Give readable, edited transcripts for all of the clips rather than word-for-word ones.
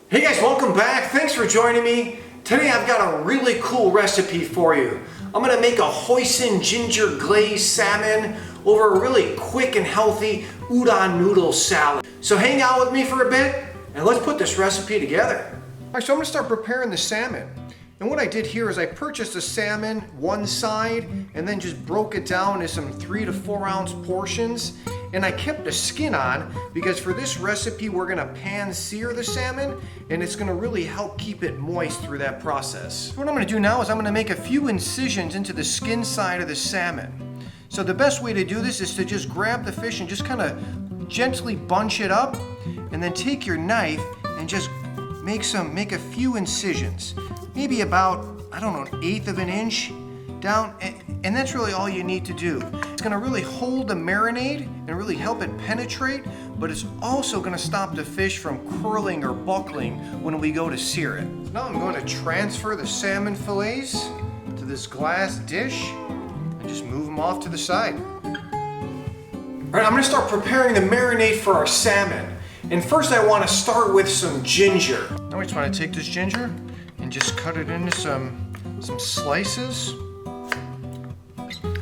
Hey guys, welcome back. Thanks for joining me. Today I've got a really cool recipe for you. I'm going to make a Hoisin ginger glazed salmon over a really quick and healthy udon noodle salad. So hang out with me for a bit and let's put this recipe together. Alright, so I'm going to start preparing the salmon. And what I did here is I purchased the salmon one side and then just broke it down into some 3 to 4 ounce portions. And I kept the skin on because for this recipe we're going to pan sear the salmon and it's going to really help keep it moist through that process. What I'm going to do now is I'm going to make a few incisions into the skin side of the salmon. So the best way to do this is to just grab the fish and just kind of gently bunch it up and then take your knife and just make a few incisions. Maybe about, I don't know, 1/8 of an inch down, and that's really all you need to do. It's going to really hold the marinade and really help it penetrate, but it's also going to stop the fish from curling or buckling when we go to sear it. Now I'm going to transfer the salmon fillets to this glass dish and just move them off to the side. Alright, I'm going to start preparing the marinade for our salmon. And first I want to start with some ginger. Now we just want to take this ginger and just cut it into some slices.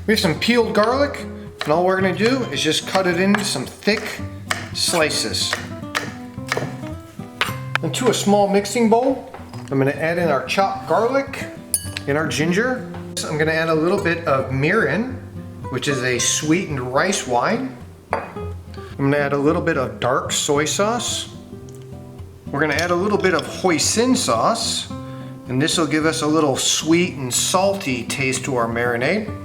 We have some peeled garlic, and all we're going to do is just cut it into some thick slices. Into a small mixing bowl, I'm going to add in our chopped garlic and our ginger. I'm going to add a little bit of Mirin, which is a sweetened rice wine. I'm going to add a little bit of dark soy sauce. We're going to add a little bit of Hoisin sauce, and this will give us a little sweet and salty taste to our marinade.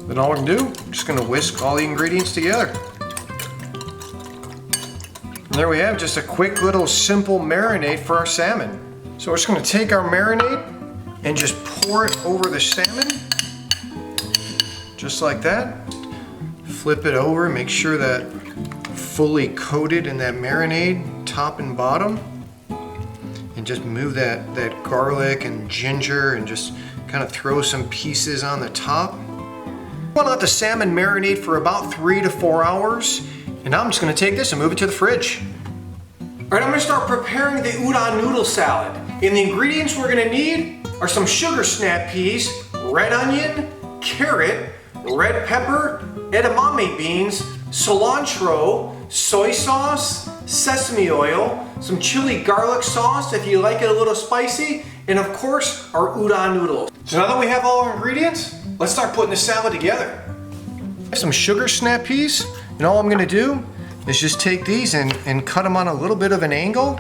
Then all we're going to do, just going to whisk all the ingredients together. And there we have just a quick little simple marinade for our salmon. So we're just going to take our marinade and just pour it over the salmon. Just like that. Flip it over, make sure that fully coated in that marinade, top and bottom. And just move that garlic and ginger and just kind of throw some pieces on the top. I'm going to let the salmon marinate for about 3 to 4 hours, and now I'm just going to take this and move it to the fridge. Alright, I'm going to start preparing the udon noodle salad. And the ingredients we're going to need are some sugar snap peas, red onion, carrot, red pepper, edamame beans, cilantro, soy sauce, sesame oil, some chili garlic sauce if you like it a little spicy, and of course our udon noodles. So now that we have all our ingredients, let's start putting the salad together. I have some sugar snap peas, and all I'm going to do is just take these and cut them on a little bit of an angle.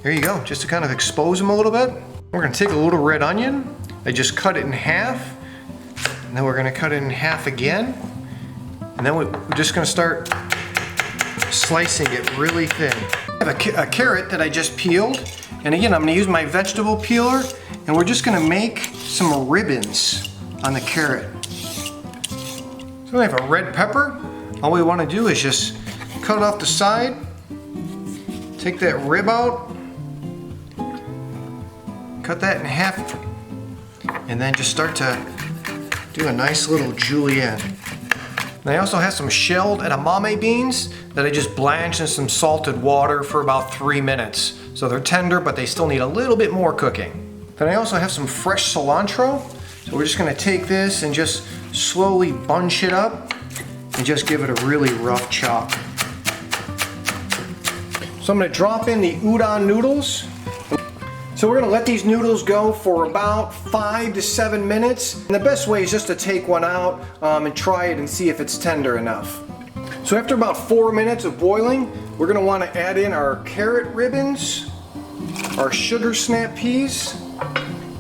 There you go, just to kind of expose them a little bit. We're going to take a little red onion, I just cut it in half, and then we're going to cut it in half again, and then we're just going to start slicing it really thin. I have a carrot that I just peeled, and again I'm going to use my vegetable peeler, and we're just going to make some ribbons on the carrot. So we have a red pepper. All we want to do is just cut it off the side, take that rib out, cut that in half, and then just start to do a nice little julienne. And I also have some shelled edamame beans that I just blanched in some salted water for about 3 minutes. So they're tender, but they still need a little bit more cooking. Then I also have some fresh cilantro. So we're just going to take this and just slowly bunch it up and just give it a really rough chop. So I'm going to drop in the udon noodles. So we're going to let these noodles go for about 5 to 7 minutes. And the best way is just to take one out and try it and see if it's tender enough. So after about 4 minutes of boiling, we're going to want to add in our carrot ribbons, our sugar snap peas,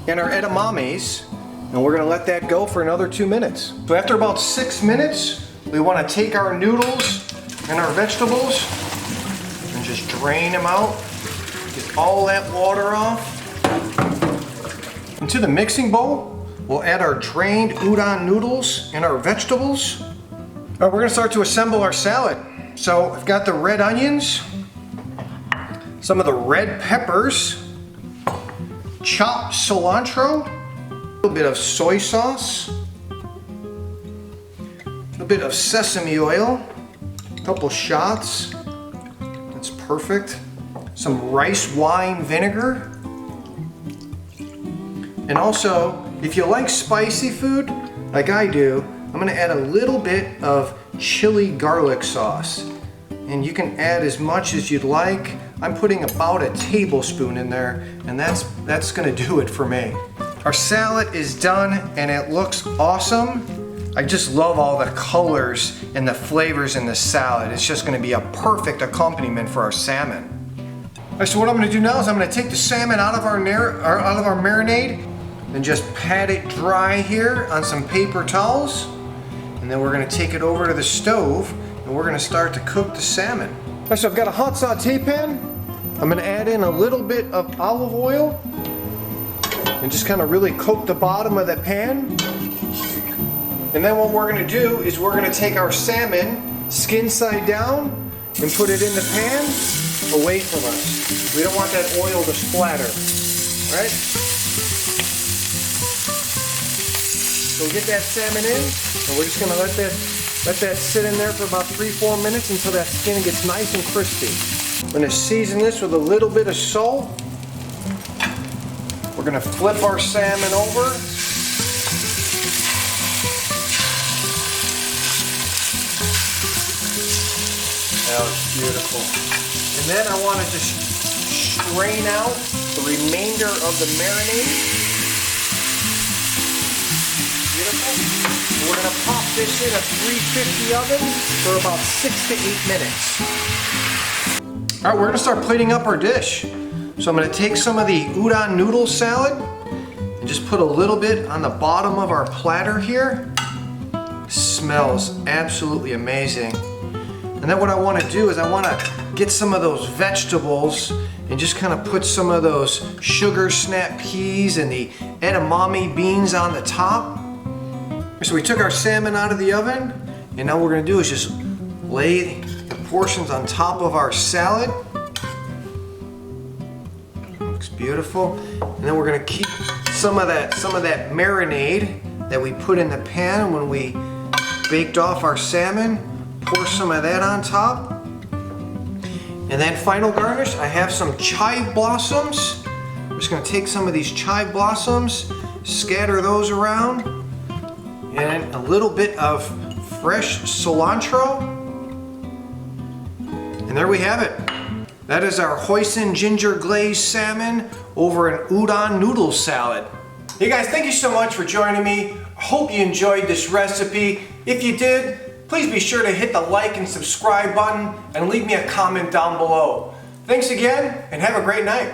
and our edamames. And we're going to let that go for another 2 minutes. So after about 6 minutes, we want to take our noodles and our vegetables and just drain them out. Get all that water off. Into the mixing bowl, we'll add our drained udon noodles and our vegetables. We're going to start to assemble our salad. So I've got the red onions, some of the red peppers, chopped cilantro, a little bit of soy sauce, a bit of sesame oil, a couple shots. That's perfect. some rice wine vinegar. And also, if you like spicy food, like I do, I'm gonna add a little bit of chili garlic sauce. And you can add as much as you'd like. I'm putting about a tablespoon in there, and that's gonna do it for me. Our salad is done, and it looks awesome. I just love all the colors and the flavors in the salad. It's just gonna be a perfect accompaniment for our salmon. All right, so what I'm gonna do now is I'm gonna take the salmon out of our marinade and just pat it dry here on some paper towels. And then we're gonna take it over to the stove and we're gonna start to cook the salmon. All right, so I've got a hot saute pan. I'm gonna add in a little bit of olive oil and just kind of really coat the bottom of the pan. And then what we're gonna do is we're gonna take our salmon skin side down and put it in the pan away from us. We don't want that oil to splatter, all right? So we'll get that salmon in, and we're just gonna let that sit in there for about 3-4 minutes until that skin gets nice and crispy. I'm gonna season this with a little bit of salt. We're gonna flip our salmon over. That was beautiful. And then I want to just strain out the remainder of the marinade. Beautiful. And we're going to pop this in a 350 oven for about 6 to 8 minutes. All right, we're going to start plating up our dish. So I'm going to take some of the Udon noodle salad and just put a little bit on the bottom of our platter here. Smells absolutely amazing. And then what I want to do is I want to get some of those vegetables and just kind of put some of those sugar snap peas and the edamame beans on the top. So we took our salmon out of the oven, and now what we're going to do is just lay the portions on top of our salad. Looks beautiful. And then we're going to keep some of that marinade that we put in the pan when we baked off our salmon. Pour some of that on top. And then final garnish, I have some chive blossoms. I'm just gonna take some of these chive blossoms, scatter those around, and a little bit of fresh cilantro. And there we have it. That is our Hoisin ginger glazed salmon over an udon noodle salad. Hey guys, thank you so much for joining me. I hope you enjoyed this recipe. If you did, please be sure to hit the like and subscribe button and leave me a comment down below. Thanks again, and have a great night.